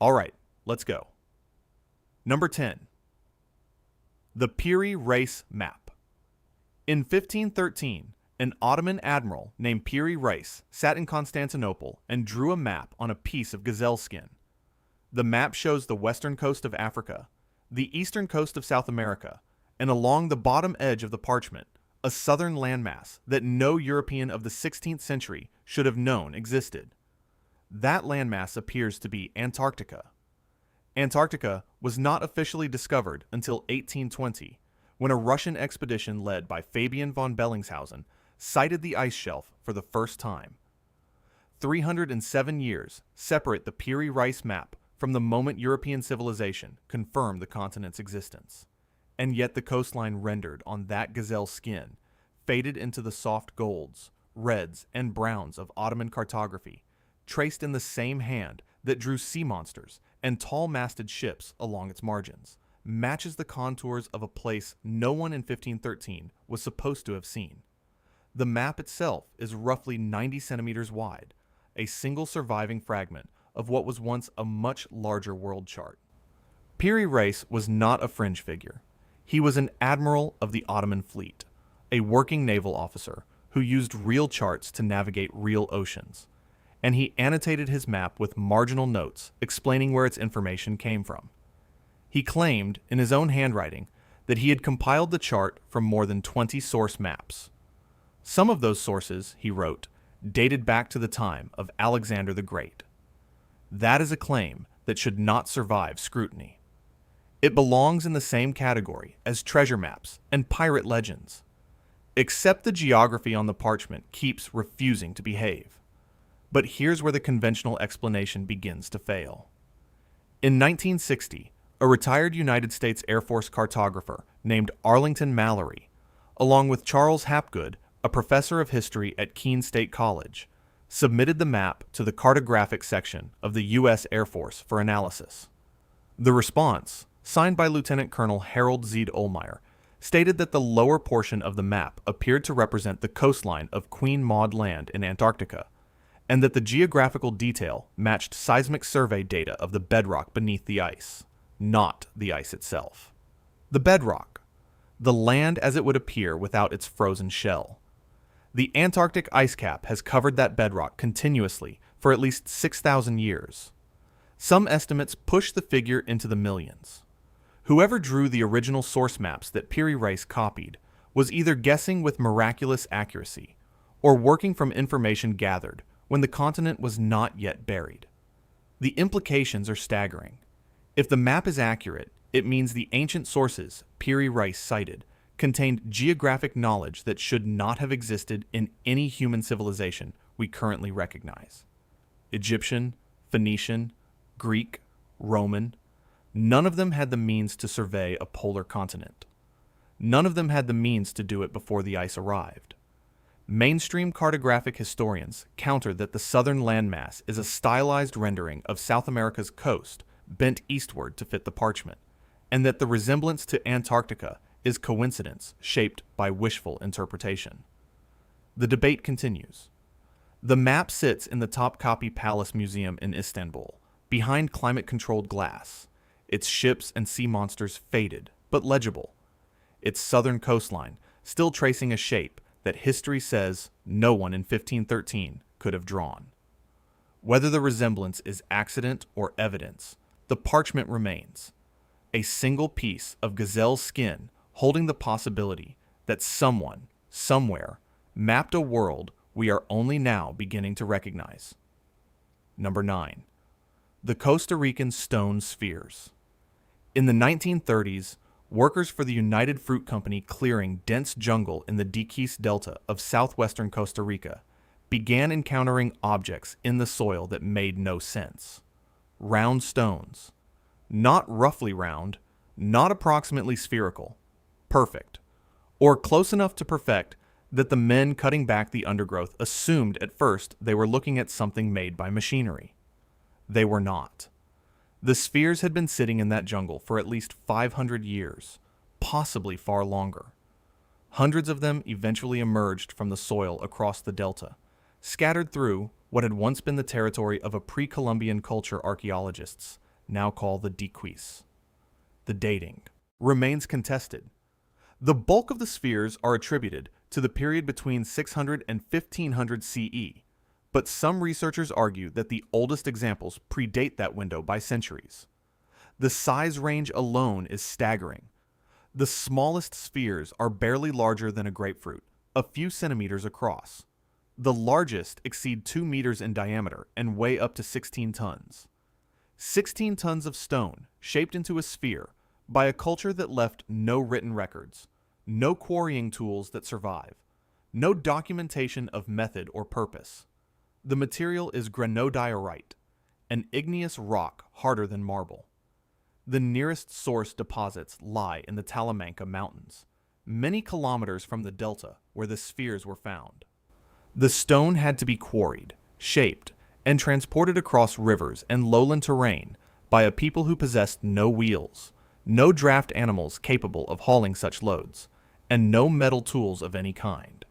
All right, let's go. Number 10. The Piri Reis map. In 1513, an Ottoman admiral named Piri Reis sat in Constantinople and drew a map on a piece of gazelle skin. The map shows the western coast of Africa, the eastern coast of South America, and along the bottom edge of the parchment, a southern landmass that no European of the 16th century should have known existed. That landmass appears to be Antarctica. Antarctica was not officially discovered until 1820, when a Russian expedition led by Fabian von Bellingshausen sighted the ice shelf for the first time. 307 years separate the Piri Reis map from the moment European civilization confirmed the continent's existence. And yet the coastline rendered on that gazelle skin faded into the soft golds, reds, and browns of Ottoman cartography, traced in the same hand that drew sea monsters and tall-masted ships along its margins, matches the contours of a place no one in 1513 was supposed to have seen. The map itself is roughly 90 centimeters wide, a single surviving fragment of what was once a much larger world chart. Piri Reis was not a fringe figure. He was an admiral of the Ottoman fleet, a working naval officer who used real charts to navigate real oceans, and he annotated his map with marginal notes explaining where its information came from. He claimed, in his own handwriting, that he had compiled the chart from more than 20 source maps. Some of those sources, he wrote, dated back to the time of Alexander the Great. That is a claim that should not survive scrutiny. It belongs in the same category as treasure maps and pirate legends. Except the geography on the parchment keeps refusing to behave. But here's where the conventional explanation begins to fail. In 1960, a retired United States Air Force cartographer named Arlington Mallory, along with Charles Hapgood, a professor of history at Keene State College, submitted the map to the cartographic section of the U.S. Air Force for analysis. The response, signed by Lieutenant Colonel Harold Zeed Olmeyer, stated that the lower portion of the map appeared to represent the coastline of Queen Maud Land in Antarctica, and that the geographical detail matched seismic survey data of the bedrock beneath the ice, not the ice itself. The bedrock, the land as it would appear without its frozen shell. The Antarctic ice cap has covered that bedrock continuously for at least 6,000 years. Some estimates push the figure into the millions. Whoever drew the original source maps that Piri Reis copied was either guessing with miraculous accuracy or working from information gathered when the continent was not yet buried. The implications are staggering. If the map is accurate, it means the ancient sources Piri Reis cited contained geographic knowledge that should not have existed in any human civilization we currently recognize. Egyptian, Phoenician, Greek, Roman, none of them had the means to survey a polar continent. None of them had the means to do it before the ice arrived. Mainstream cartographic historians counter that the southern landmass is a stylized rendering of South America's coast bent eastward to fit the parchment, and that the resemblance to Antarctica is coincidence shaped by wishful interpretation. The debate continues. The map sits in the Topkapi Palace Museum in Istanbul, behind climate-controlled glass, its ships and sea monsters faded but legible, its southern coastline still tracing a shape that history says no one in 1513 could have drawn. Whether the resemblance is accident or evidence, the parchment remains, a single piece of gazelle skin holding the possibility that someone, somewhere, mapped a world we are only now beginning to recognize. Number 9. The Costa Rican stone spheres. In the 1930s, workers for the United Fruit Company clearing dense jungle in the Diquís Delta of southwestern Costa Rica began encountering objects in the soil that made no sense. Round stones. Not roughly round, not approximately spherical. Perfect. Or close enough to perfect that the men cutting back the undergrowth assumed at first they were looking at something made by machinery. They were not. The spheres had been sitting in that jungle for at least 500 years, possibly far longer. Hundreds of them eventually emerged from the soil across the delta, scattered through what had once been the territory of a pre-Columbian culture archaeologists now called the decrease. The dating remains contested. The bulk of the spheres are attributed to the period between 600 and 1500 CE, but some researchers argue that the oldest examples predate that window by centuries. The size range alone is staggering. The smallest spheres are barely larger than a grapefruit, a few centimeters across. The largest exceed 2 meters in diameter and weigh up to 16 tons. 16 tons of stone shaped into a sphere by a culture that left no written records, no quarrying tools that survive, no documentation of method or purpose. The material is granodiorite, an igneous rock harder than marble. The nearest source deposits lie in the Talamanca Mountains, many kilometers from the delta where the spheres were found. The stone had to be quarried, shaped, and transported across rivers and lowland terrain by a people who possessed no wheels, no draft animals capable of hauling such loads, and no metal tools of any kind.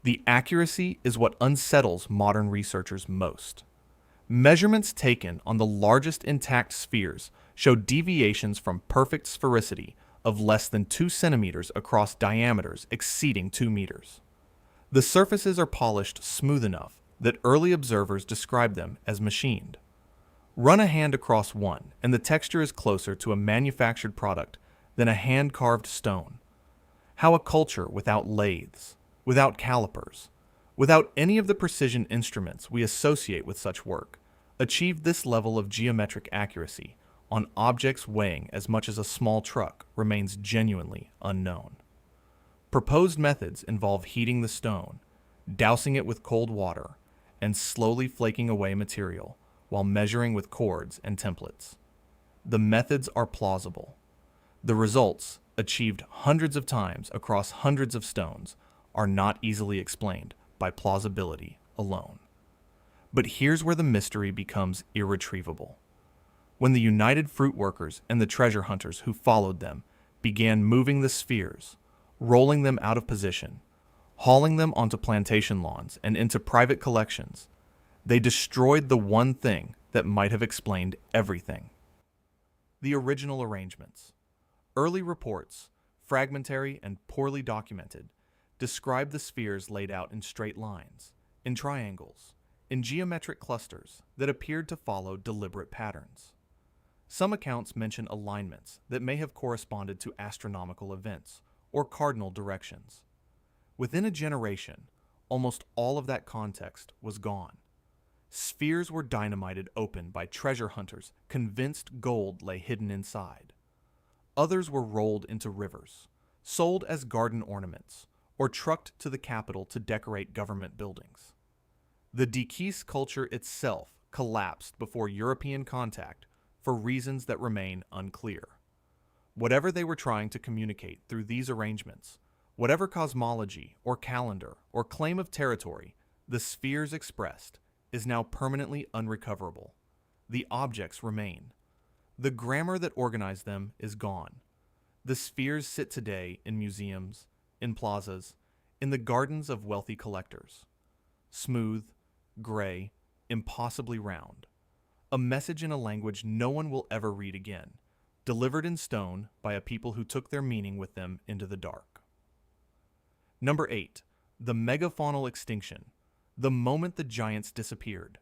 The accuracy is what unsettles modern researchers most. Measurements taken on the largest intact spheres show deviations from perfect sphericity of less than 2 centimeters across diameters exceeding 2 meters. The surfaces are polished smooth enough that early observers describe them as machined. Run a hand across one, and the texture is closer to a manufactured product than a hand-carved stone. How a culture without lathes, without calipers, without any of the precision instruments we associate with such work, achieved this level of geometric accuracy on objects weighing as much as a small truck remains genuinely unknown. Proposed methods involve heating the stone, dousing it with cold water, and slowly flaking away material while measuring with cords and templates. The methods are plausible. The results, achieved hundreds of times across hundreds of stones, are not easily explained by plausibility alone. But here's where the mystery becomes irretrievable. When the United Fruit Workers and the treasure hunters who followed them began moving the spheres, rolling them out of position, hauling them onto plantation lawns and into private collections, they destroyed the one thing that might have explained everything. The original arrangements. Early reports, fragmentary and poorly documented, describe the spheres laid out in straight lines, in triangles, in geometric clusters that appeared to follow deliberate patterns. Some accounts mention alignments that may have corresponded to astronomical events or cardinal directions. Within a generation, almost all of that context was gone. Spheres were dynamited open by treasure hunters convinced gold lay hidden inside. Others were rolled into rivers, sold as garden ornaments, or trucked to the capital to decorate government buildings. The Dikis culture itself collapsed before European contact for reasons that remain unclear. Whatever they were trying to communicate through these arrangements, whatever cosmology or calendar or claim of territory the spheres expressed, is now permanently unrecoverable. The objects remain. The grammar that organized them is gone. The spheres sit today in museums, in plazas, in the gardens of wealthy collectors. Smooth, gray, impossibly round. A message in a language no one will ever read again, delivered in stone by a people who took their meaning with them into the dark. Number 8. The Megafaunal extinction. The moment the giants disappeared.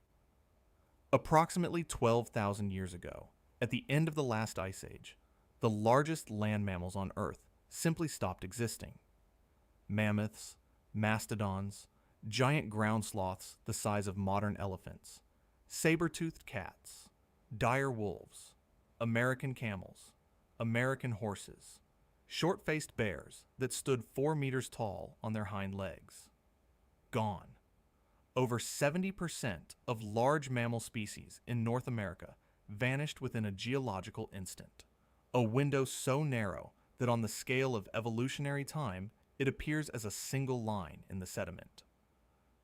Approximately 12,000 years ago, at the end of the last ice age, the largest land mammals on Earth simply stopped existing. Mammoths, mastodons, giant ground sloths the size of modern elephants, saber-toothed cats, dire wolves, American camels, American horses, short-faced bears that stood 4 meters tall on their hind legs. Gone. Over 70% of large mammal species in North America vanished within a geological instant, a window so narrow that on the scale of evolutionary time, it appears as a single line in the sediment.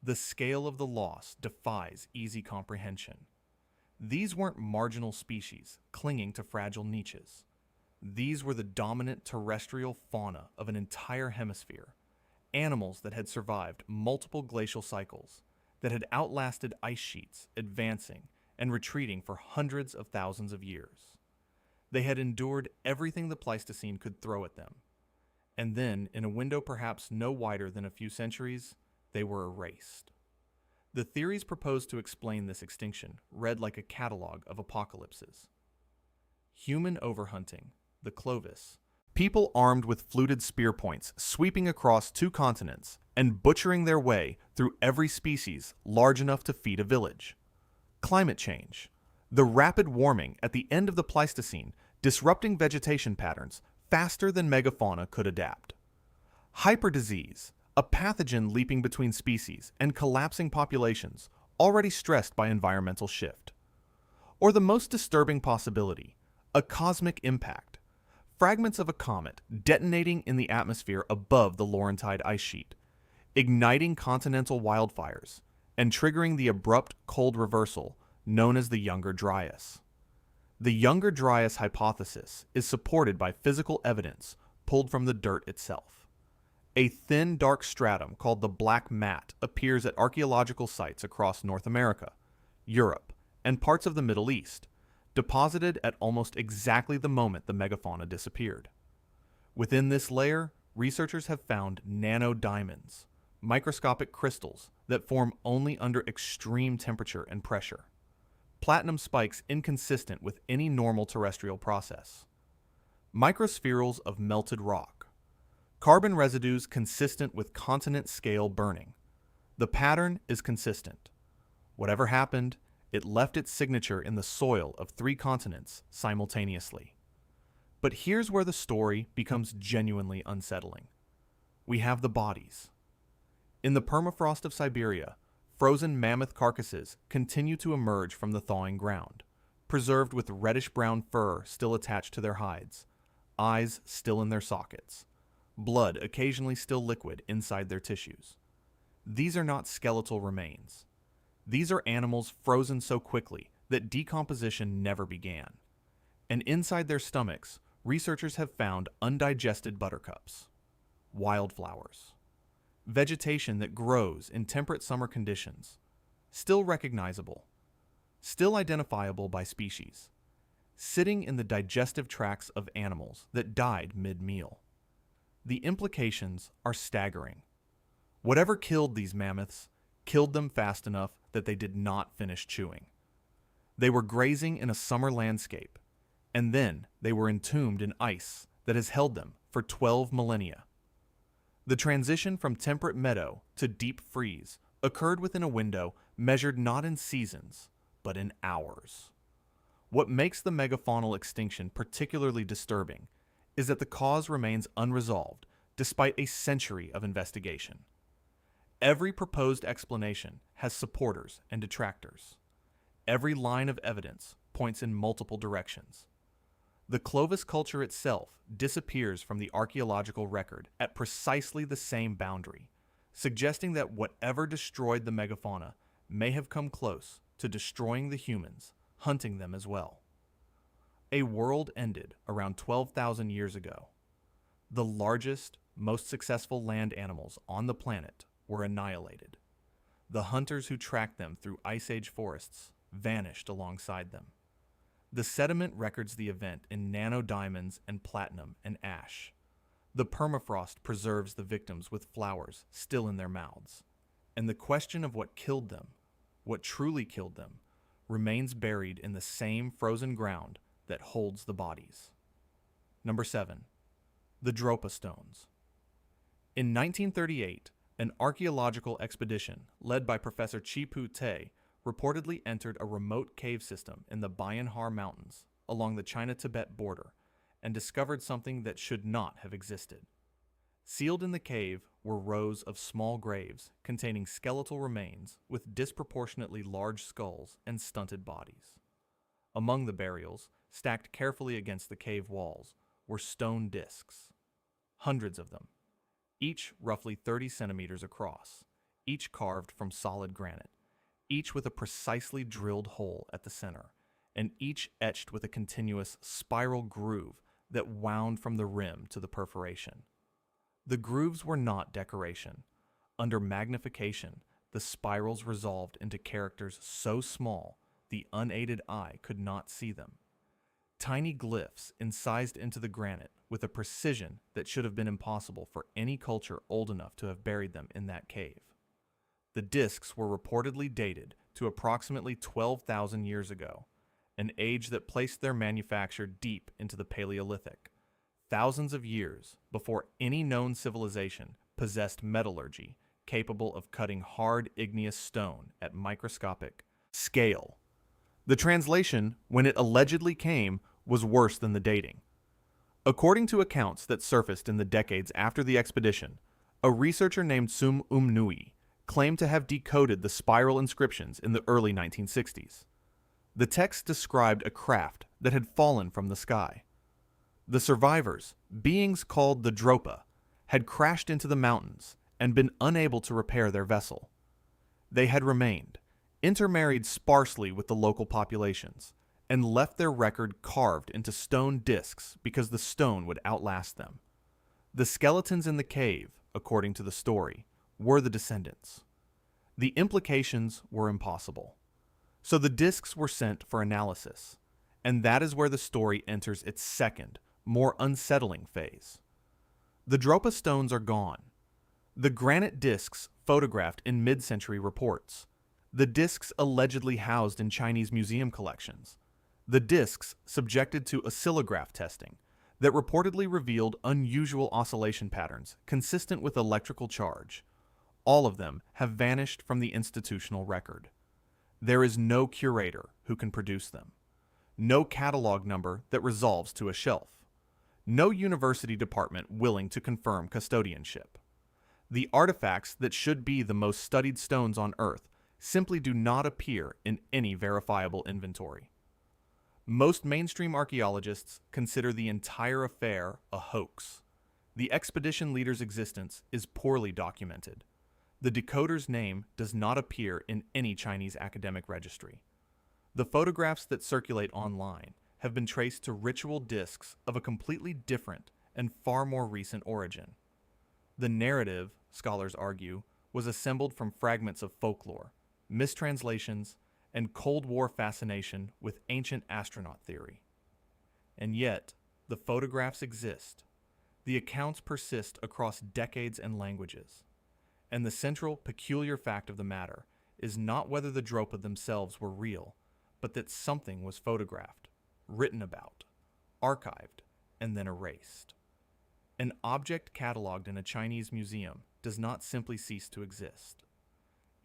The scale of the loss defies easy comprehension. These weren't marginal species clinging to fragile niches. These were the dominant terrestrial fauna of an entire hemisphere, animals that had survived multiple glacial cycles, that had outlasted ice sheets, advancing and retreating for hundreds of thousands of years. They had endured everything the Pleistocene could throw at them. And then, in a window perhaps no wider than a few centuries, they were erased. The theories proposed to explain this extinction read like a catalog of apocalypses. Human overhunting, the Clovis, people armed with fluted spear points sweeping across 2 continents and butchering their way through every species large enough to feed a village. Climate change, the rapid warming at the end of the Pleistocene disrupting vegetation patterns faster than megafauna could adapt. Hyperdisease, a pathogen leaping between species and collapsing populations already stressed by environmental shift. Or the most disturbing possibility, a cosmic impact, fragments of a comet detonating in the atmosphere above the Laurentide ice sheet, igniting continental wildfires and triggering the abrupt cold reversal known as the Younger Dryas. The Younger Dryas hypothesis is supported by physical evidence pulled from the dirt itself. A thin, dark stratum called the Black Mat appears at archaeological sites across North America, Europe, and parts of the Middle East, deposited at almost exactly the moment the megafauna disappeared. Within this layer, researchers have found nanodiamonds, microscopic crystals that form only under extreme temperature and pressure. Platinum spikes inconsistent with any normal terrestrial process. Microspherules of melted rock. Carbon residues consistent with continent-scale burning. The pattern is consistent. Whatever happened, it left its signature in the soil of 3 continents simultaneously. But here's where the story becomes genuinely unsettling. We have the bodies. In the permafrost of Siberia, frozen mammoth carcasses continue to emerge from the thawing ground, preserved with reddish-brown fur still attached to their hides, eyes still in their sockets, blood occasionally still liquid inside their tissues. These are not skeletal remains. These are animals frozen so quickly that decomposition never began. And inside their stomachs, researchers have found undigested buttercups, wildflowers, vegetation that grows in temperate summer conditions, still recognizable, still identifiable by species, sitting in the digestive tracts of animals that died mid-meal. The implications are staggering. Whatever killed these mammoths killed them fast enough that they did not finish chewing. They were grazing in a summer landscape, and then they were entombed in ice that has held them for 12 millennia. The transition from temperate meadow to deep freeze occurred within a window measured not in seasons, but in hours. What makes the megafaunal extinction particularly disturbing is that the cause remains unresolved despite a century of investigation. Every proposed explanation has supporters and detractors. Every line of evidence points in multiple directions. The Clovis culture itself disappears from the archaeological record at precisely the same boundary, suggesting that whatever destroyed the megafauna may have come close to destroying the humans, hunting them as well. A world ended around 12,000 years ago. The largest, most successful land animals on the planet were annihilated. The hunters who tracked them through Ice Age forests vanished alongside them. The sediment records the event in nanodiamonds and platinum and ash. The permafrost preserves the victims with flowers still in their mouths. And the question of what killed them, what truly killed them, remains buried in the same frozen ground that holds the bodies. Number 7. The Dropa stones. In 1938, an archaeological expedition led by Professor Chi-Pu Te reportedly entered a remote cave system in the Bayan Har Mountains along the China-Tibet border and discovered something that should not have existed. Sealed in the cave were rows of small graves containing skeletal remains with disproportionately large skulls and stunted bodies. Among the burials, stacked carefully against the cave walls, were stone discs. Hundreds of them, each roughly 30 centimeters across, each carved from solid granite, each with a precisely drilled hole at the center, and each etched with a continuous spiral groove that wound from the rim to the perforation. The grooves were not decoration. Under magnification, the spirals resolved into characters so small the unaided eye could not see them. Tiny glyphs incised into the granite with a precision that should have been impossible for any culture old enough to have buried them in that cave. The discs were reportedly dated to approximately 12,000 years ago, an age that placed their manufacture deep into the Paleolithic, thousands of years before any known civilization possessed metallurgy capable of cutting hard igneous stone at microscopic scale. The translation, when it allegedly came, was worse than the dating. According to accounts that surfaced in the decades after the expedition, a researcher named Sum Umnui claimed to have decoded the spiral inscriptions in the early 1960s. The text described a craft that had fallen from the sky. The survivors, beings called the Dropa, had crashed into the mountains and been unable to repair their vessel. They had remained, intermarried sparsely with the local populations, and left their record carved into stone discs because the stone would outlast them. The skeletons in the cave, according to the story, were the descendants. The implications were impossible. So the discs were sent for analysis, and that is where the story enters its second, more unsettling phase. The Dropa stones are gone. The granite discs photographed in mid-century reports. The discs allegedly housed in Chinese museum collections. The discs subjected to oscillograph testing that reportedly revealed unusual oscillation patterns consistent with electrical charge. All of them have vanished from the institutional record. There is no curator who can produce them. No catalog number that resolves to a shelf. No university department willing to confirm custodianship. The artifacts that should be the most studied stones on Earth simply do not appear in any verifiable inventory. Most mainstream archaeologists consider the entire affair a hoax. The expedition leader's existence is poorly documented. The decoder's name does not appear in any Chinese academic registry. The photographs that circulate online have been traced to ritual discs of a completely different and far more recent origin. The narrative, scholars argue, was assembled from fragments of folklore, mistranslations, and Cold War fascination with ancient astronaut theory. And yet, the photographs exist. The accounts persist across decades and languages. And the central, peculiar fact of the matter is not whether the Dropa themselves were real, but that something was photographed, written about, archived, and then erased. An object cataloged in a Chinese museum does not simply cease to exist.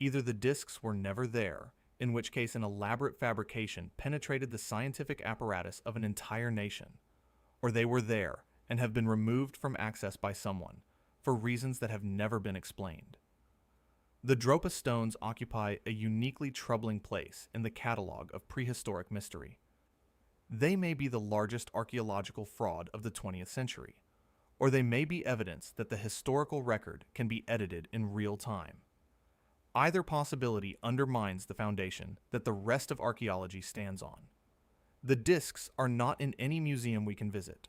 Either the discs were never there, in which case an elaborate fabrication penetrated the scientific apparatus of an entire nation, or they were there and have been removed from access by someone, for reasons that have never been explained. The Dropa stones occupy a uniquely troubling place in the catalog of prehistoric mystery. They may be the largest archaeological fraud of the 20th century, or they may be evidence that the historical record can be edited in real time. Either possibility undermines the foundation that the rest of archaeology stands on. The discs are not in any museum we can visit.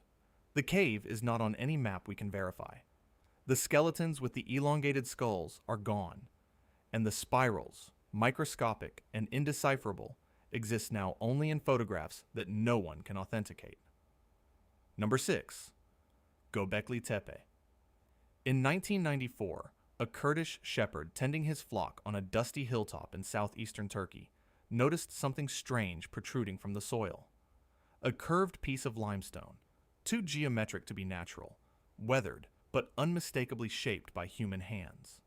The cave is not on any map we can verify. The skeletons with the elongated skulls are gone, and the spirals, microscopic and indecipherable, exist now only in photographs that no one can authenticate. Number 6. Göbekli Tepe. In 1994, a Kurdish shepherd tending his flock on a dusty hilltop in southeastern Turkey noticed something strange protruding from the soil. A curved piece of limestone, too geometric to be natural, weathered but unmistakably shaped by human hands.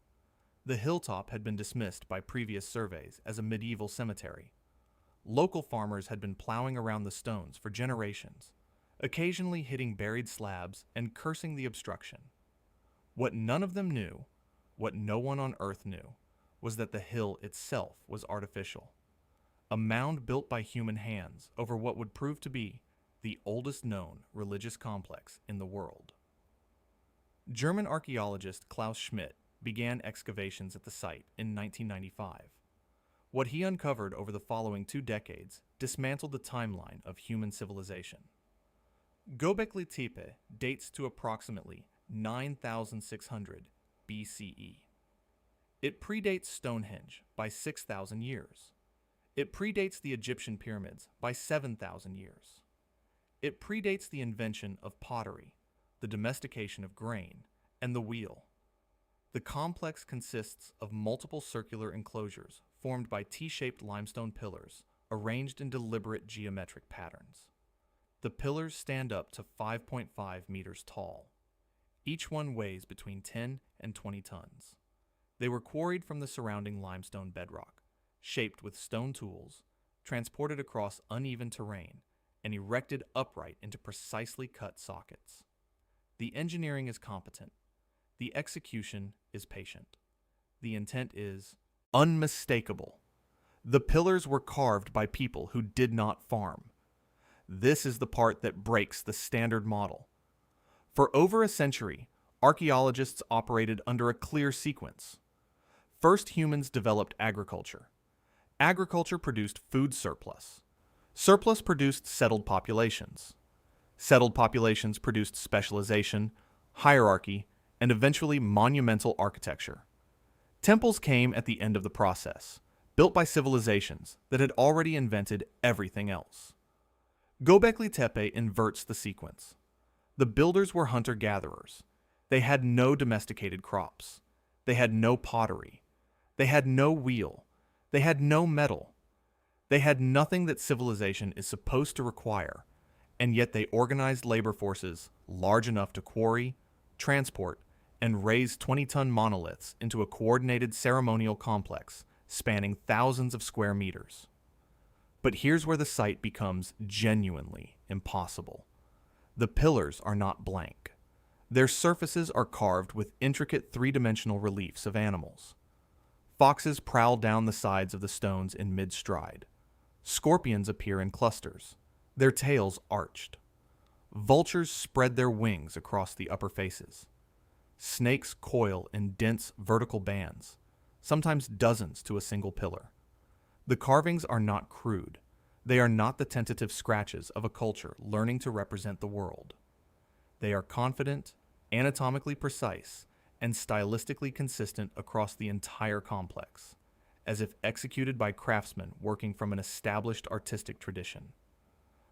The hilltop had been dismissed by previous surveys as a medieval cemetery. Local farmers had been plowing around the stones for generations, occasionally hitting buried slabs and cursing the obstruction. What none of them knew, what no one on Earth knew, was that the hill itself was artificial. A mound built by human hands over what would prove to be the oldest known religious complex in the world. German archaeologist Klaus Schmidt began excavations at the site in 1995. What he uncovered over the following 2 decades dismantled the timeline of human civilization. Göbekli Tepe dates to approximately 9,600 BCE. It predates Stonehenge by 6,000 years. It predates the Egyptian pyramids by 7,000 years. It predates the invention of pottery, the domestication of grain, and the wheel. The complex consists of multiple circular enclosures formed by T-shaped limestone pillars arranged in deliberate geometric patterns. The pillars stand up to 5.5 meters tall. Each one weighs between 10 and 20 tons. They were quarried from the surrounding limestone bedrock, shaped with stone tools, transported across uneven terrain, and erected upright into precisely cut sockets. The engineering is competent. The execution is patient. The intent is unmistakable. The pillars were carved by people who did not farm. This is the part that breaks the standard model. For over a century, archaeologists operated under a clear sequence. First, humans developed agriculture. Agriculture produced food surplus. Surplus produced settled populations. Settled populations produced specialization, hierarchy, and eventually monumental architecture. Temples came at the end of the process, built by civilizations that had already invented everything else. Göbekli Tepe inverts the sequence. The builders were hunter-gatherers. They had no domesticated crops. They had no pottery. They had no wheel. They had no metal. They had nothing that civilization is supposed to require, and yet they organized labor forces large enough to quarry, transport, and raise 20-ton monoliths into a coordinated ceremonial complex spanning thousands of square meters. But here's where the site becomes genuinely impossible. The pillars are not blank. Their surfaces are carved with intricate three-dimensional reliefs of animals. Foxes prowl down the sides of the stones in mid-stride. Scorpions appear in clusters, their tails arched. Vultures spread their wings across the upper faces. Snakes coil in dense vertical bands, sometimes dozens to a single pillar. The carvings are not crude. They are not the tentative scratches of a culture learning to represent the world. They are confident, anatomically precise, and stylistically consistent across the entire complex, as if executed by craftsmen working from an established artistic tradition.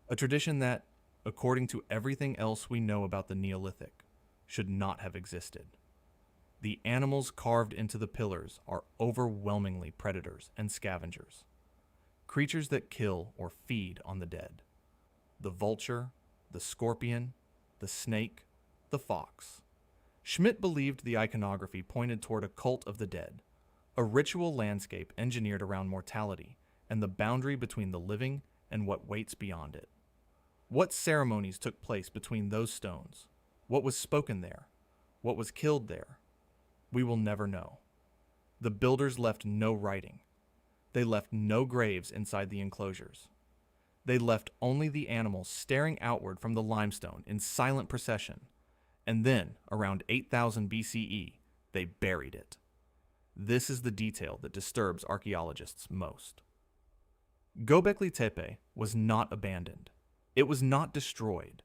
A tradition that, according to everything else we know about the Neolithic, should not have existed. The animals carved into the pillars are overwhelmingly predators and scavengers, creatures that kill or feed on the dead. The vulture, the scorpion, the snake, the fox. Schmidt believed the iconography pointed toward a cult of the dead, a ritual landscape engineered around mortality and the boundary between the living and what waits beyond it. What ceremonies took place between those stones? What was spoken there? What was killed there? We will never know. The builders left no writing. They left no graves inside the enclosures. They left only the animals staring outward from the limestone in silent procession, and then, around 8000 BCE, they buried it. This is the detail that disturbs archaeologists most. Göbekli Tepe was not abandoned. It was not destroyed.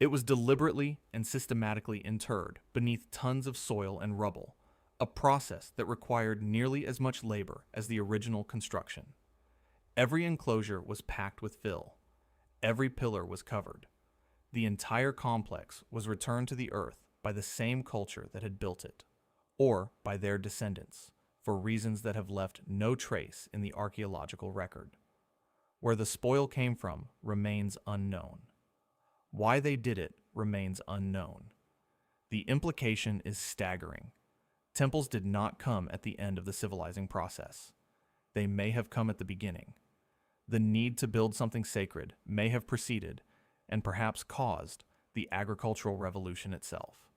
It was deliberately and systematically interred beneath tons of soil and rubble, a process that required nearly as much labor as the original construction. Every enclosure was packed with fill. Every pillar was covered. The entire complex was returned to the earth by the same culture that had built it, or by their descendants, for reasons that have left no trace in the archaeological record. Where the spoil came from remains unknown. Why they did it remains unknown. The implication is staggering. Temples did not come at the end of the civilizing process. They may have come at the beginning. The need to build something sacred may have preceded, and perhaps caused, the agricultural revolution itself.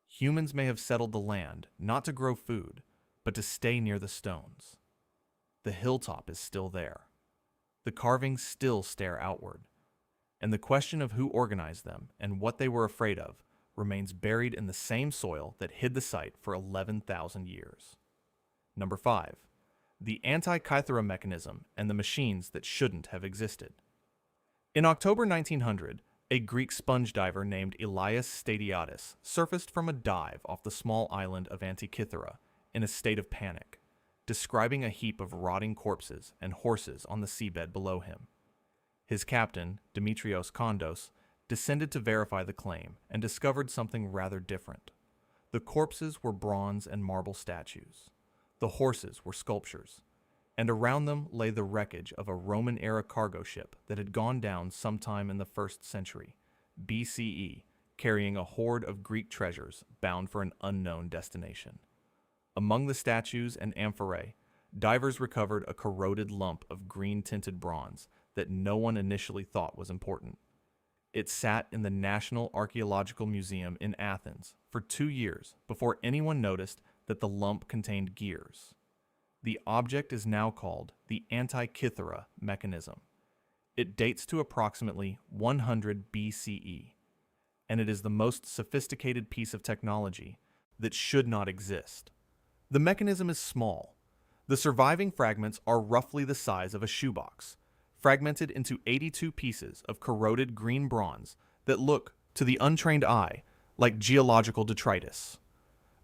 Humans may have settled the land not to grow food, but to stay near the stones. The hilltop is still there. The carvings still stare outward. And the question of who organized them and what they were afraid of remains buried in the same soil that hid the site for 11,000 years. Number 5. The Antikythera mechanism and the machines that shouldn't have existed. In October 1900, a Greek sponge diver named Elias Stadiatis surfaced from a dive off the small island of Antikythera in a state of panic, describing a heap of rotting corpses and horses on the seabed below him. His captain, Dimitrios Kondos, descended to verify the claim and discovered something rather different. The corpses were bronze and marble statues. The horses were sculptures, and around them lay the wreckage of a Roman-era cargo ship that had gone down sometime in the 1st century, BCE, carrying a hoard of Greek treasures bound for an unknown destination. Among the statues and amphorae, divers recovered a corroded lump of green-tinted bronze that no one initially thought was important. It sat in the National Archaeological Museum in Athens for 2 years before anyone noticed that the lump contained gears. The object is now called the Antikythera mechanism. It dates to approximately 100 BCE, and it is the most sophisticated piece of technology that should not exist. The mechanism is small. The surviving fragments are roughly the size of a shoebox, fragmented into 82 pieces of corroded green bronze that look, to the untrained eye, like geological detritus.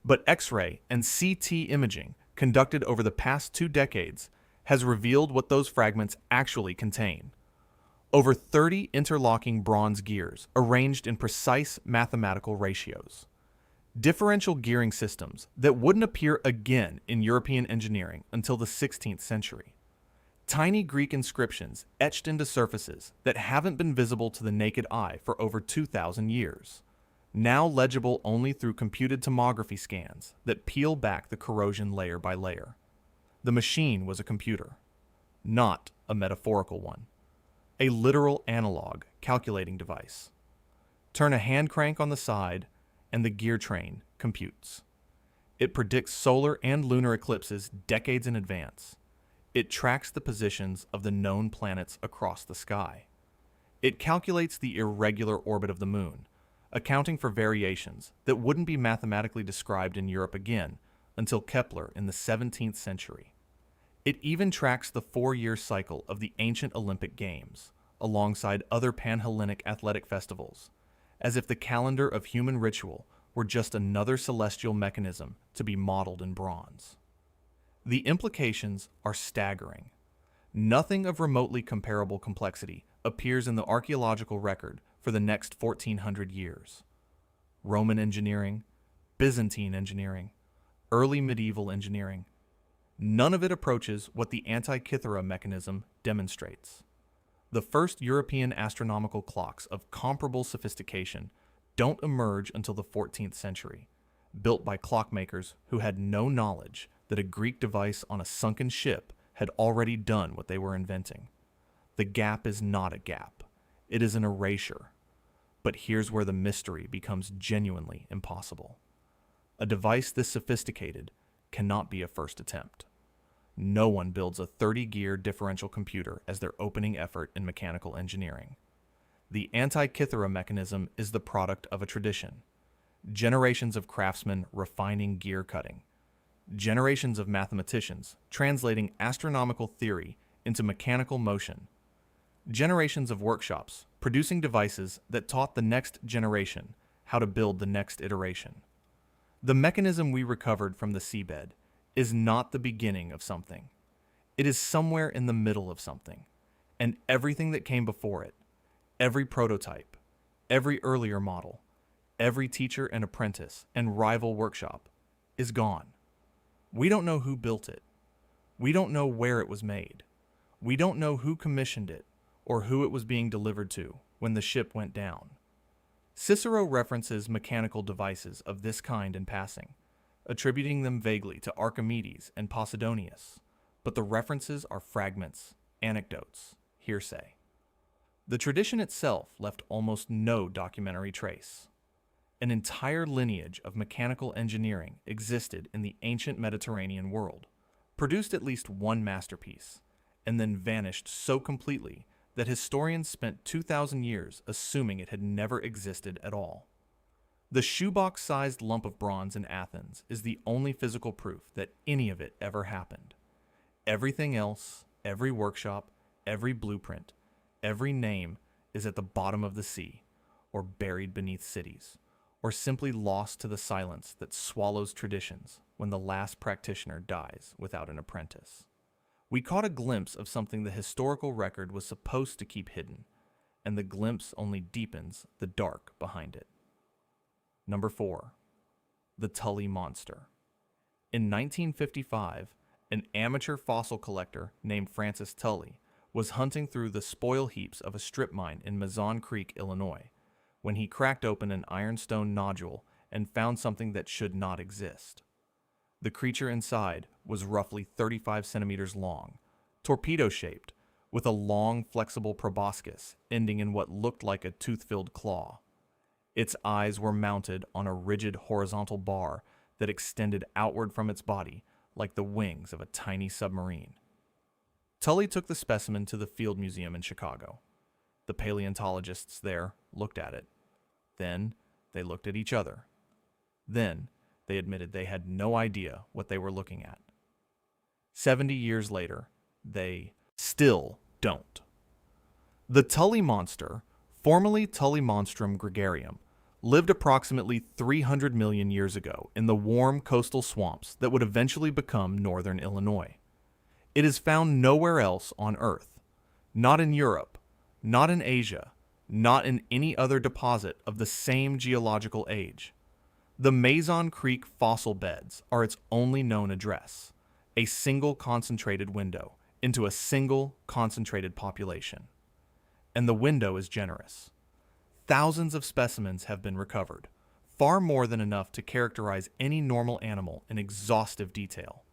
But X-ray and CT imaging conducted over the past 2 decades has revealed what those fragments actually contain. Over 30 interlocking bronze gears arranged in precise mathematical ratios. Differential gearing systems that wouldn't appear again in European engineering until the 16th century. Tiny Greek inscriptions etched into surfaces that haven't been visible to the naked eye for over 2,000 years. Now legible only through computed tomography scans that peel back the corrosion layer by layer. The machine was a computer, not a metaphorical one. A literal analog calculating device. Turn a hand crank on the side, and the gear train computes. It predicts solar and lunar eclipses decades in advance. It tracks the positions of the known planets across the sky. It calculates the irregular orbit of the moon, accounting for variations that wouldn't be mathematically described in Europe again until Kepler in the 17th century. It even tracks the 4-year cycle of the ancient Olympic Games, alongside other Pan-Hellenic athletic festivals, as if the calendar of human ritual were just another celestial mechanism to be modeled in bronze. The implications are staggering. Nothing of remotely comparable complexity appears in the archaeological record for the next 1,400 years. Roman engineering, Byzantine engineering, early medieval engineering. None of it approaches what the Antikythera mechanism demonstrates. The first European astronomical clocks of comparable sophistication don't emerge until the 14th century, built by clockmakers who had no knowledge that a Greek device on a sunken ship had already done what they were inventing. The gap is not a gap. It is an erasure. But here's where the mystery becomes genuinely impossible. A device this sophisticated cannot be a first attempt. No one builds a 30-gear differential computer as their opening effort in mechanical engineering. The Antikythera mechanism is the product of a tradition. Generations of craftsmen refining gear cutting. Generations of mathematicians translating astronomical theory into mechanical motion. Generations of workshops producing devices that taught the next generation how to build the next iteration. The mechanism we recovered from the seabed is not the beginning of something. It is somewhere in the middle of something, and everything that came before it, every prototype, every earlier model, every teacher and apprentice and rival workshop is gone. We don't know who built it. We don't know where it was made. We don't know who commissioned it or who it was being delivered to when the ship went down. Cicero references mechanical devices of this kind in passing, attributing them vaguely to Archimedes and Posidonius, but the references are fragments, anecdotes, hearsay. The tradition itself left almost no documentary trace. An entire lineage of mechanical engineering existed in the ancient Mediterranean world, produced at least one masterpiece, and then vanished so completely that historians spent 2,000 years assuming it had never existed at all. The shoebox-sized lump of bronze in Athens is the only physical proof that any of it ever happened. Everything else, every workshop, every blueprint, every name is at the bottom of the sea, or buried beneath cities, or simply lost to the silence that swallows traditions when the last practitioner dies without an apprentice. We caught a glimpse of something the historical record was supposed to keep hidden, and the glimpse only deepens the dark behind it. Number 4. The Tully Monster. In 1955, an amateur fossil collector named Francis Tully was hunting through the spoil heaps of a strip mine in Mazon Creek, Illinois, when he cracked open an ironstone nodule and found something that should not exist. The creature inside was roughly 35 centimeters long, torpedo-shaped, with a long, flexible proboscis ending in what looked like a tooth-filled claw. Its eyes were mounted on a rigid horizontal bar that extended outward from its body like the wings of a tiny submarine. Tully took the specimen to the Field Museum in Chicago. The paleontologists there looked at it. Then they looked at each other. Then they admitted they had no idea what they were looking at. 70 years later, they still don't. The Tully Monster, formerly Tully monstrum gregarium, lived approximately 300 million years ago in the warm coastal swamps that would eventually become northern Illinois. It is found nowhere else on Earth, not in Europe, not in Asia, not in any other deposit of the same geological age. The Mazon Creek fossil beds are its only known address, a single concentrated window into a single concentrated population. And the window is generous. Thousands of specimens have been recovered, far more than enough to characterize any normal animal in exhaustive detail.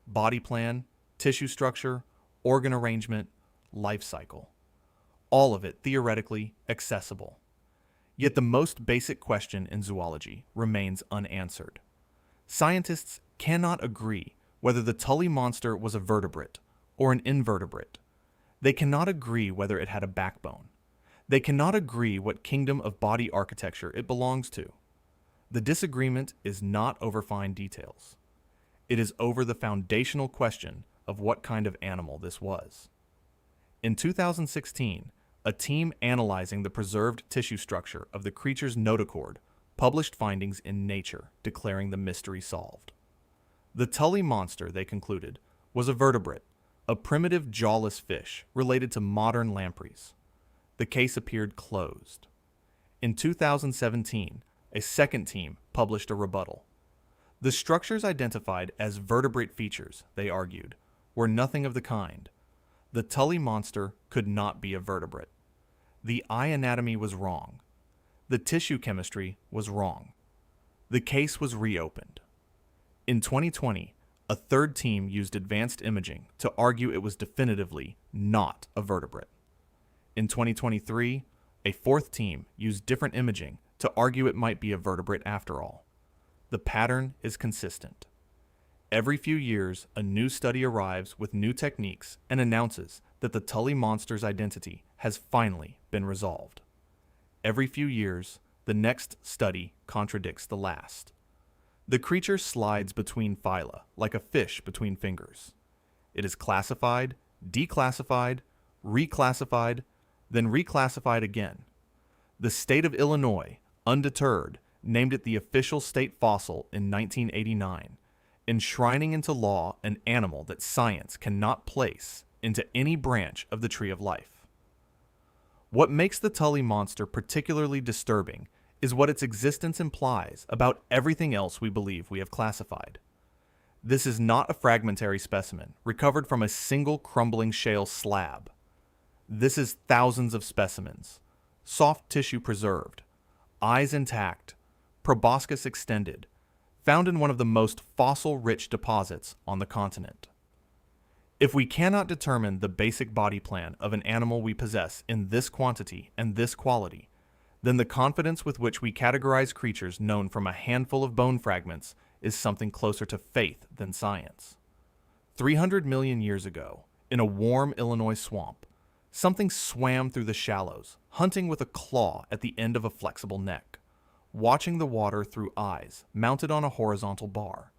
Body plan, tissue structure, organ arrangement, life cycle. All of it theoretically accessible. Yet the most basic question in zoology remains unanswered. Scientists cannot agree whether the Tully monster was a vertebrate or an invertebrate. They cannot agree whether it had a backbone. They cannot agree what kingdom of body architecture it belongs to. The disagreement is not over fine details. It is over the foundational question of what kind of animal this was. In 2016, a team analyzing the preserved tissue structure of the creature's notochord published findings in Nature declaring the mystery solved. The Tully monster, they concluded, was a vertebrate, a primitive jawless fish related to modern lampreys. The case appeared closed. In 2017, a second team published a rebuttal. The structures identified as vertebrate features, they argued, were nothing of the kind. The Tully monster could not be a vertebrate. The eye anatomy was wrong. The tissue chemistry was wrong. The case was reopened. In 2020, a third team used advanced imaging to argue it was definitively not a vertebrate. In 2023, a fourth team used different imaging to argue it might be a vertebrate after all. The pattern is consistent. Every few years, a new study arrives with new techniques and announces that the Tully monster's identity has finally been resolved. Every few years, the next study contradicts the last. The creature slides between phyla like a fish between fingers. It is classified, declassified, reclassified, then reclassified again. The state of Illinois, undeterred, named it the official state fossil in 1989, enshrining into law an animal that science cannot place into any branch of the tree of life. What makes the Tully monster particularly disturbing is what its existence implies about everything else we believe we have classified. This is not a fragmentary specimen recovered from a single crumbling shale slab. This is thousands of specimens, soft tissue preserved, eyes intact, proboscis extended, found in one of the most fossil-rich deposits on the continent. If we cannot determine the basic body plan of an animal we possess in this quantity and this quality, then the confidence with which we categorize creatures known from a handful of bone fragments is something closer to faith than science. 300 million years ago, in a warm Illinois swamp, something swam through the shallows, hunting with a claw at the end of a flexible neck, watching the water through eyes mounted on a horizontal bar.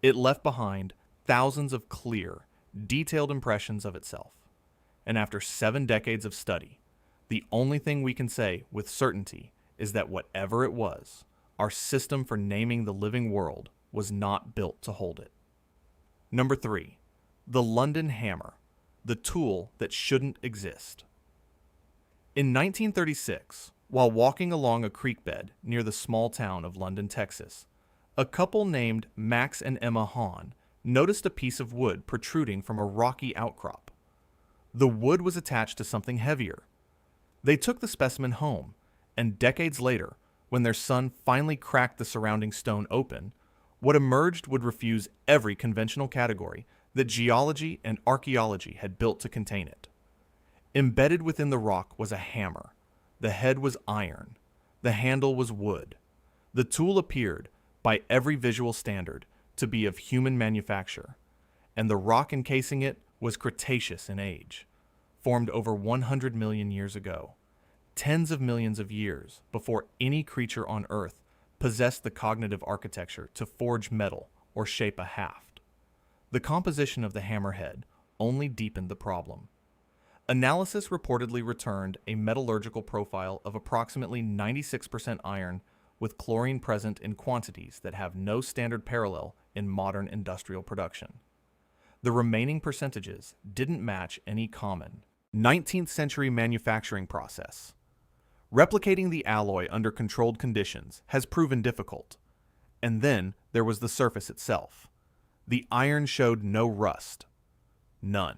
It left behind thousands of clear, detailed impressions of itself. And after 7 decades of study, the only thing we can say with certainty is that whatever it was our system for naming the living world was not built to hold it. Number 3. The London Hammer, the tool that shouldn't exist. In 1936, while walking along a creek bed near the small town of London, Texas, a couple named Max and Emma Hahn noticed a piece of wood protruding from a rocky outcrop. The wood was attached to something heavier. They took the specimen home, and decades later, when their son finally cracked the surrounding stone open, what emerged would refuse every conventional category that geology and archaeology had built to contain it. Embedded within the rock was a hammer. The head was iron. The handle was wood. The tool appeared, by every visual standard, to be of human manufacture, and the rock encasing it was Cretaceous in age, formed over 100 million years ago, tens of millions of years before any creature on Earth possessed the cognitive architecture to forge metal or shape a haft. The composition of the hammerhead only deepened the problem. Analysis reportedly returned a metallurgical profile of approximately 96% iron with chlorine present in quantities that have no standard parallel in modern industrial production. The remaining percentages didn't match any common 19th century manufacturing process. Replicating the alloy under controlled conditions has proven difficult. And then there was the surface itself. The iron showed no rust. None.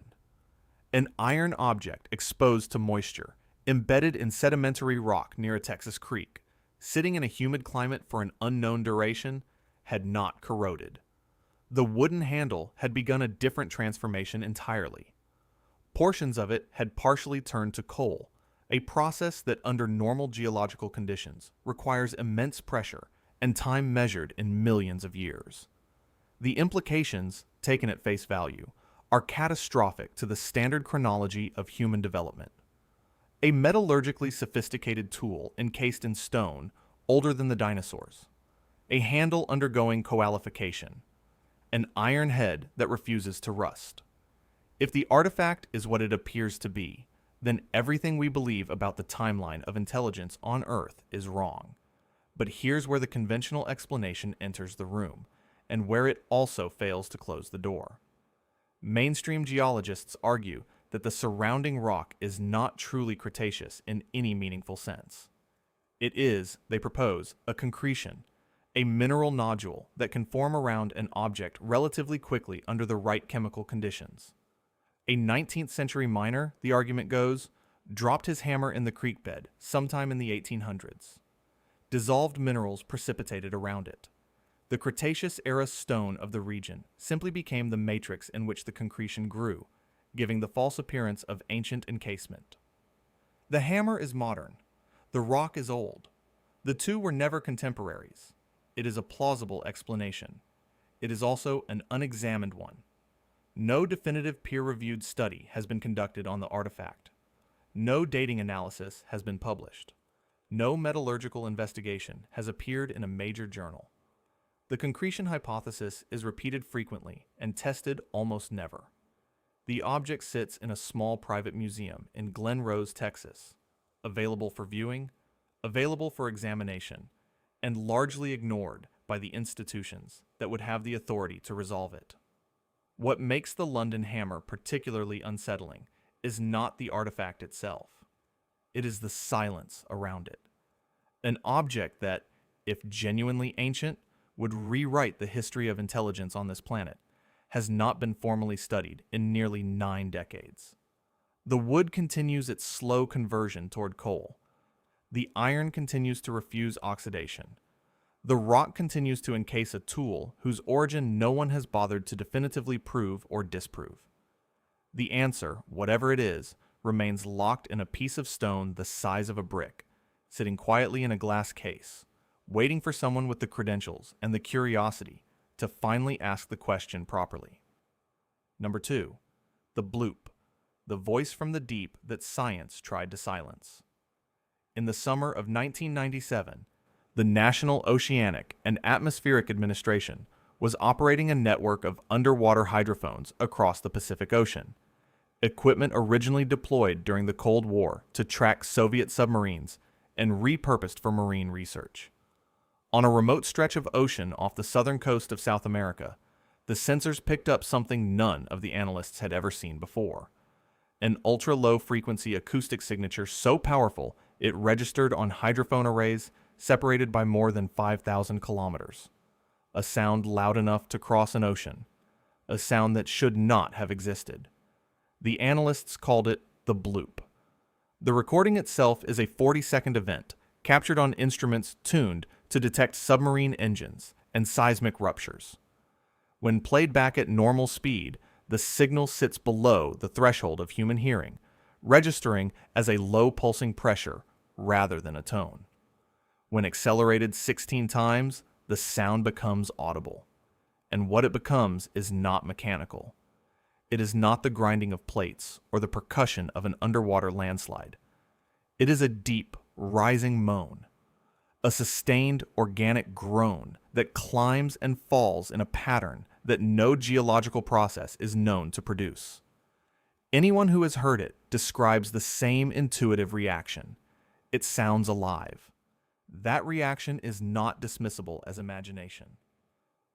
An iron object exposed to moisture, embedded in sedimentary rock near a Texas creek, sitting in a humid climate for an unknown duration, had not corroded. The wooden handle had begun a different transformation entirely. Portions of it had partially turned to coal, a process that under normal geological conditions requires immense pressure and time measured in millions of years. The implications, taken at face value, are catastrophic to the standard chronology of human development. A metallurgically sophisticated tool encased in stone, older than the dinosaurs. A handle undergoing coalification. An iron head that refuses to rust. If the artifact is what it appears to be, then everything we believe about the timeline of intelligence on Earth is wrong. But here's where the conventional explanation enters the room, and where it also fails to close the door. Mainstream geologists argue that the surrounding rock is not truly Cretaceous in any meaningful sense. It is, they propose, a concretion, a mineral nodule that can form around an object relatively quickly under the right chemical conditions. A 19th century miner, the argument goes, dropped his hammer in the creek bed sometime in the 1800s. Dissolved minerals precipitated around it. The Cretaceous-era stone of the region simply became the matrix in which the concretion grew, giving the false appearance of ancient encasement. The hammer is modern. The rock is old. The two were never contemporaries. It is a plausible explanation. It is also an unexamined one. No definitive peer-reviewed study has been conducted on the artifact. No dating analysis has been published. No metallurgical investigation has appeared in a major journal. The concretion hypothesis is repeated frequently and tested almost never. The object sits in a small private museum in Glen Rose, Texas, available for viewing, available for examination, and largely ignored by the institutions that would have the authority to resolve it. What makes the London Hammer particularly unsettling is not the artifact itself. It is the silence around it. An object that, if genuinely ancient, would rewrite the history of intelligence on this planet, has not been formally studied in nearly 9 decades. The wood continues its slow conversion toward coal. The iron continues to refuse oxidation. The rock continues to encase a tool whose origin no one has bothered to definitively prove or disprove. The answer, whatever it is, remains locked in a piece of stone the size of a brick, sitting quietly in a glass case, waiting for someone with the credentials and the curiosity to finally ask the question properly. Number 2, the Bloop, the voice from the deep that science tried to silence. In the summer of 1997, the National Oceanic and Atmospheric Administration was operating a network of underwater hydrophones across the Pacific Ocean, equipment originally deployed during the Cold War to track Soviet submarines and repurposed for marine research. On a remote stretch of ocean off the southern coast of South America, the sensors picked up something none of the analysts had ever seen before. An ultra-low frequency acoustic signature so powerful it registered on hydrophone arrays separated by more than 5,000 kilometers. A sound loud enough to cross an ocean. A sound that should not have existed. The analysts called it the Bloop. The recording itself is a 40-second event, captured on instruments tuned to detect submarine engines and seismic ruptures. When played back at normal speed, the signal sits below the threshold of human hearing, registering as a low pulsing pressure rather than a tone. When accelerated 16 times, the sound becomes audible. And what it becomes is not mechanical. It is not the grinding of plates or the percussion of an underwater landslide. It is a deep, rising moan, a sustained organic groan that climbs and falls in a pattern that no geological process is known to produce. Anyone who has heard it describes the same intuitive reaction. It sounds alive. That reaction is not dismissible as imagination.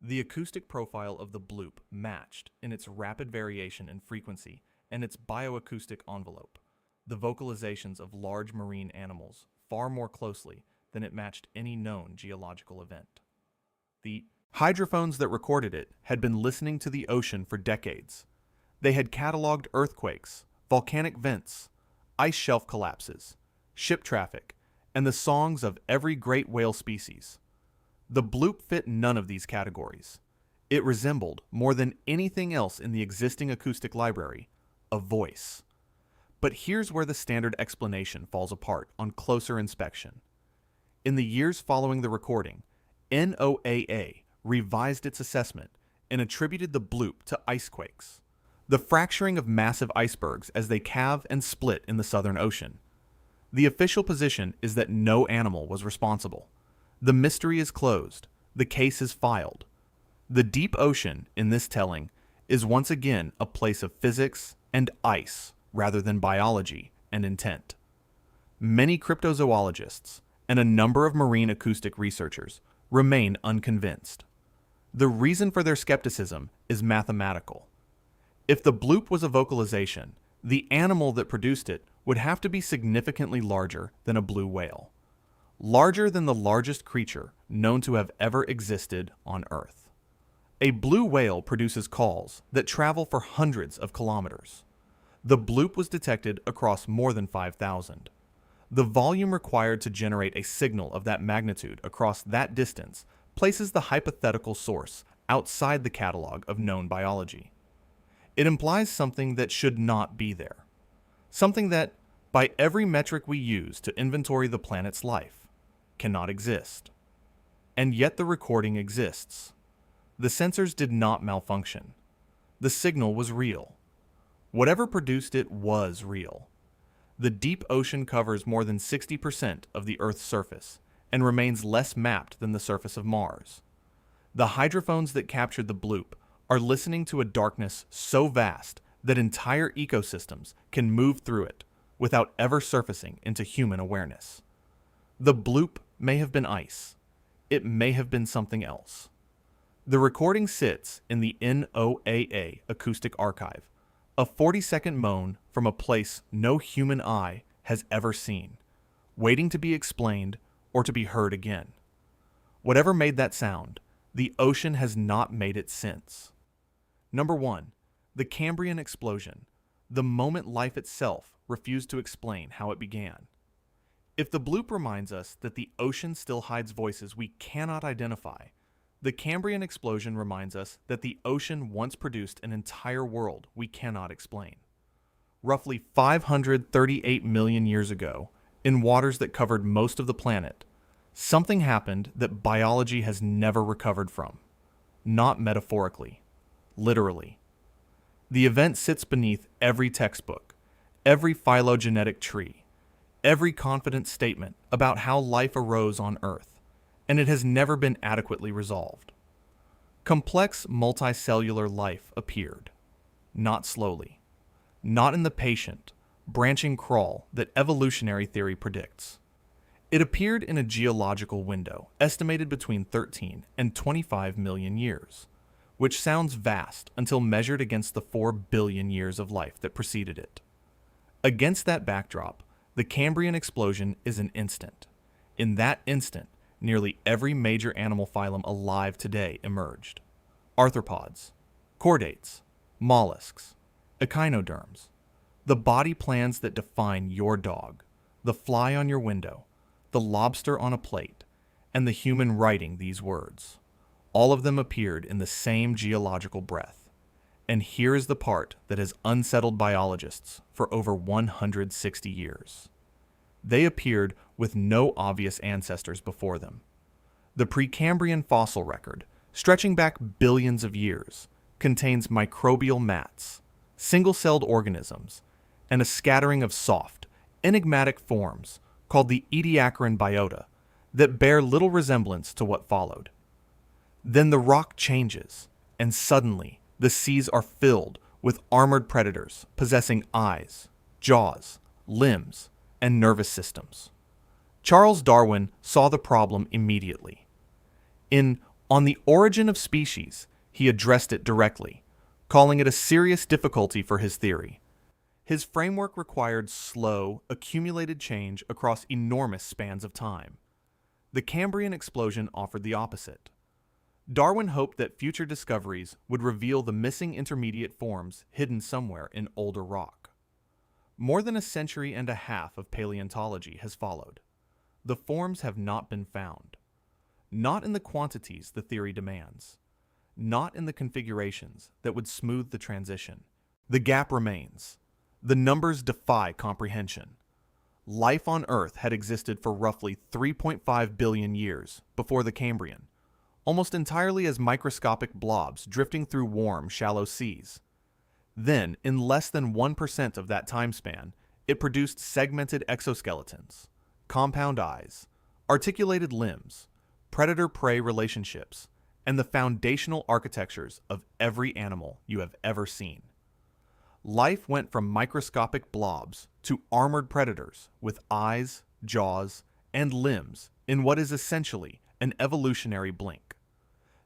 The acoustic profile of the Bloop matched, in its rapid variation in frequency and its bioacoustic envelope, the vocalizations of large marine animals far more closely than it matched any known geological event. The hydrophones that recorded it had been listening to the ocean for decades. They had cataloged earthquakes, volcanic vents, ice shelf collapses, ship traffic, and the songs of every great whale species. The Bloop fit none of these categories. It resembled, more than anything else in the existing acoustic library, a voice. But here's where the standard explanation falls apart on closer inspection. In the years following the recording, NOAA revised its assessment and attributed the Bloop to icequakes, the fracturing of massive icebergs as they calve and split in the Southern Ocean. The official position is that no animal was responsible. The mystery is closed. The case is filed. The deep ocean, in this telling, is once again a place of physics and ice rather than biology and intent. Many cryptozoologists and a number of marine acoustic researchers remain unconvinced. The reason for their skepticism is mathematical. If the Bloop was a vocalization, the animal that produced it would have to be significantly larger than a blue whale. Larger than the largest creature known to have ever existed on Earth. A blue whale produces calls that travel for hundreds of kilometers. The Bloop was detected across more than 5,000. The volume required to generate a signal of that magnitude across that distance places the hypothetical source outside the catalog of known biology. It implies something that should not be there. Something that, by every metric we use to inventory the planet's life, cannot exist. And yet the recording exists. The sensors did not malfunction. The signal was real. Whatever produced it was real. The deep ocean covers more than 60% of the Earth's surface and remains less mapped than the surface of Mars. The hydrophones that captured the Bloop are listening to a darkness so vast that entire ecosystems can move through it without ever surfacing into human awareness. The Bloop may have been ice. It may have been something else. The recording sits in the NOAA Acoustic Archive, a 40-second moan from a place no human eye has ever seen, waiting to be explained or to be heard again. Whatever made that sound, the ocean has not made it since. Number 1. The Cambrian explosion, the moment life itself refused to explain how it began. If the Bloop reminds us that the ocean still hides voices we cannot identify, the Cambrian explosion reminds us that the ocean once produced an entire world we cannot explain. Roughly 538 million years ago, in waters that covered most of the planet, something happened that biology has never recovered from. Not metaphorically, literally. The event sits beneath every textbook, every phylogenetic tree, every confident statement about how life arose on Earth, and it has never been adequately resolved. Complex multicellular life appeared, not slowly, not in the patient, branching crawl that evolutionary theory predicts. It appeared in a geological window estimated between 13 and 25 million years, which sounds vast until measured against the 4 billion years of life that preceded it. Against that backdrop, the Cambrian explosion is an instant. In that instant, nearly every major animal phylum alive today emerged. Arthropods, chordates, mollusks, echinoderms, the body plans that define your dog, the fly on your window, the lobster on a plate, and the human writing these words. All of them appeared in the same geological breath. And here is the part that has unsettled biologists for over 160 years. They appeared with no obvious ancestors before them. The Precambrian fossil record, stretching back billions of years, contains microbial mats, single-celled organisms, and a scattering of soft, enigmatic forms called the Ediacaran biota that bear little resemblance to what followed. Then the rock changes, and suddenly the seas are filled with armored predators possessing eyes, jaws, limbs, and nervous systems. Charles Darwin saw the problem immediately. In On the Origin of Species, he addressed it directly, calling it a serious difficulty for his theory. His framework required slow, accumulated change across enormous spans of time. The Cambrian explosion offered the opposite. Darwin hoped that future discoveries would reveal the missing intermediate forms hidden somewhere in older rock. More than a century and a half of paleontology has followed. The forms have not been found. Not in the quantities the theory demands. Not in the configurations that would smooth the transition. The gap remains. The numbers defy comprehension. Life on Earth had existed for roughly 3.5 billion years before the Cambrian, almost entirely as microscopic blobs drifting through warm, shallow seas. Then, in less than 1% of that time span, it produced segmented exoskeletons, compound eyes, articulated limbs, predator-prey relationships, and the foundational architectures of every animal you have ever seen. Life went from microscopic blobs to armored predators with eyes, jaws, and limbs in what is essentially an evolutionary blink.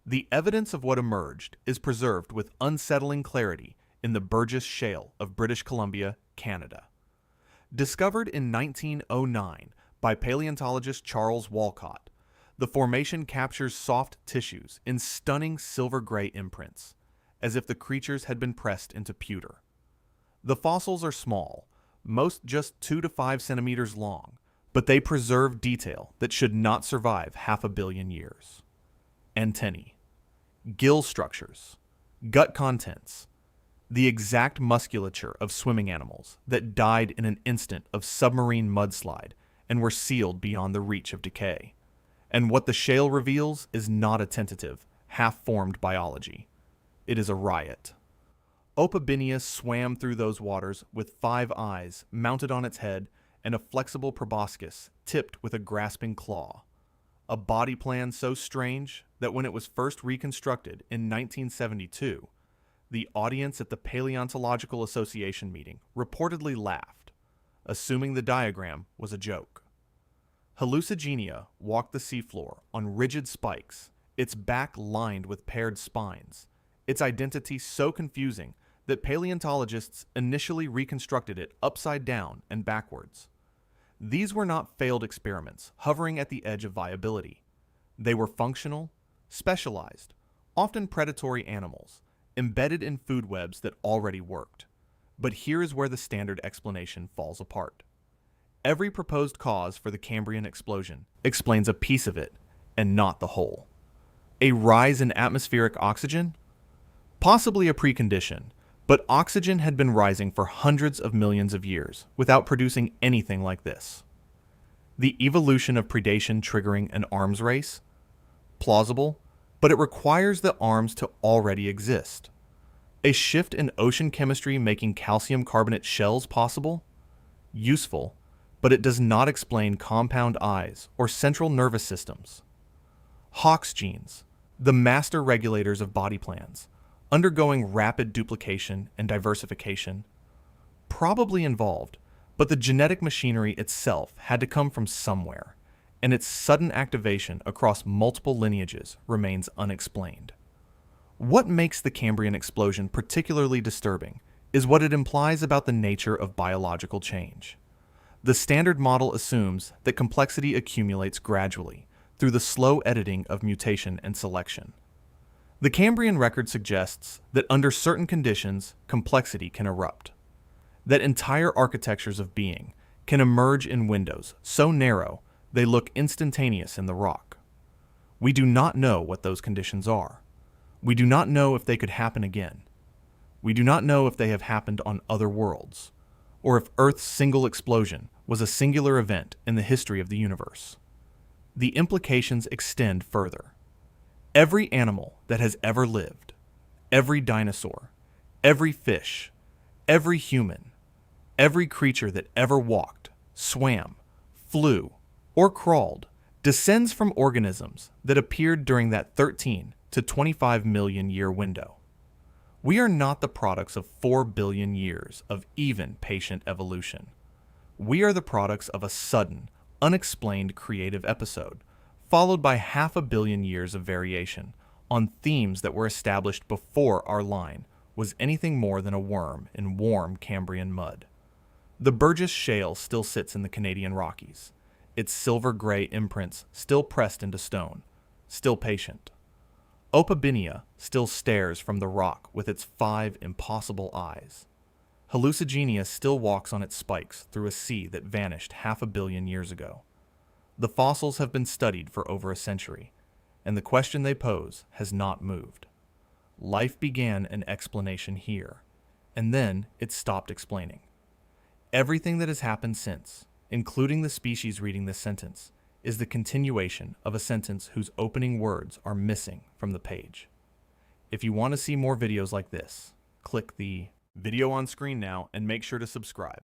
The evidence of what emerged is preserved with unsettling clarity in the Burgess Shale of British Columbia, Canada. Discovered in 1909 by paleontologist Charles Walcott, the formation captures soft tissues in stunning silver-gray imprints, as if the creatures had been pressed into pewter. The fossils are small, most just 2 to 5 centimeters long, but they preserve detail that should not survive 500 million years. Antennae, gill structures, gut contents, the exact musculature of swimming animals that died in an instant of submarine mudslide and were sealed beyond the reach of decay. And what the shale reveals is not a tentative, half-formed biology. It is a riot. Opabinia swam through those waters with 5 eyes mounted on its head and a flexible proboscis tipped with a grasping claw. A body plan so strange that when it was first reconstructed in 1972, the audience at the Paleontological Association meeting reportedly laughed, assuming the diagram was a joke. Hallucigenia walked the seafloor on rigid spikes, its back lined with paired spines, its identity so confusing that paleontologists initially reconstructed it upside down and backwards. These were not failed experiments hovering at the edge of viability. They were functional, specialized, often predatory animals, embedded in food webs that already worked. But here is where the standard explanation falls apart. Every proposed cause for the Cambrian explosion explains a piece of it, and not the whole. A rise in atmospheric oxygen? Possibly a precondition, but oxygen had been rising for hundreds of millions of years without producing anything like this. The evolution of predation triggering an arms race? Plausible, but it requires the arms to already exist. A shift in ocean chemistry making calcium carbonate shells possible? Useful, but it does not explain compound eyes or central nervous systems. Hox genes, the master regulators of body plans, undergoing rapid duplication and diversification, probably involved, but the genetic machinery itself had to come from somewhere, and its sudden activation across multiple lineages remains unexplained. What makes the Cambrian explosion particularly disturbing is what it implies about the nature of biological change. The standard model assumes that complexity accumulates gradually through the slow editing of mutation and selection. The Cambrian record suggests that under certain conditions, complexity can erupt, that entire architectures of being can emerge in windows so narrow they look instantaneous in the rock. We do not know what those conditions are. We do not know if they could happen again. We do not know if they have happened on other worlds, or if Earth's single explosion was a singular event in the history of the universe. The implications extend further. Every animal that has ever lived, every dinosaur, every fish, every human, every creature that ever walked, swam, flew, or crawled descends from organisms that appeared during that 13 to 25 million year window. We are not the products of 4 billion years of even patient evolution. We are the products of a sudden, unexplained creative episode, followed by 500 million years of variation on themes that were established before our line was anything more than a worm in warm Cambrian mud. The Burgess Shale still sits in the Canadian Rockies, its silver-gray imprints still pressed into stone, still patient. Opabinia still stares from the rock with its 5 impossible eyes. Hallucigenia still walks on its spikes through a sea that vanished 500 million years ago. The fossils have been studied for over a century, and the question they pose has not moved. Life began an explanation here, and then it stopped explaining. Everything that has happened since, including the species reading this sentence, is the continuation of a sentence whose opening words are missing from the page. If you want to see more videos like this, click the video on screen now and make sure to subscribe.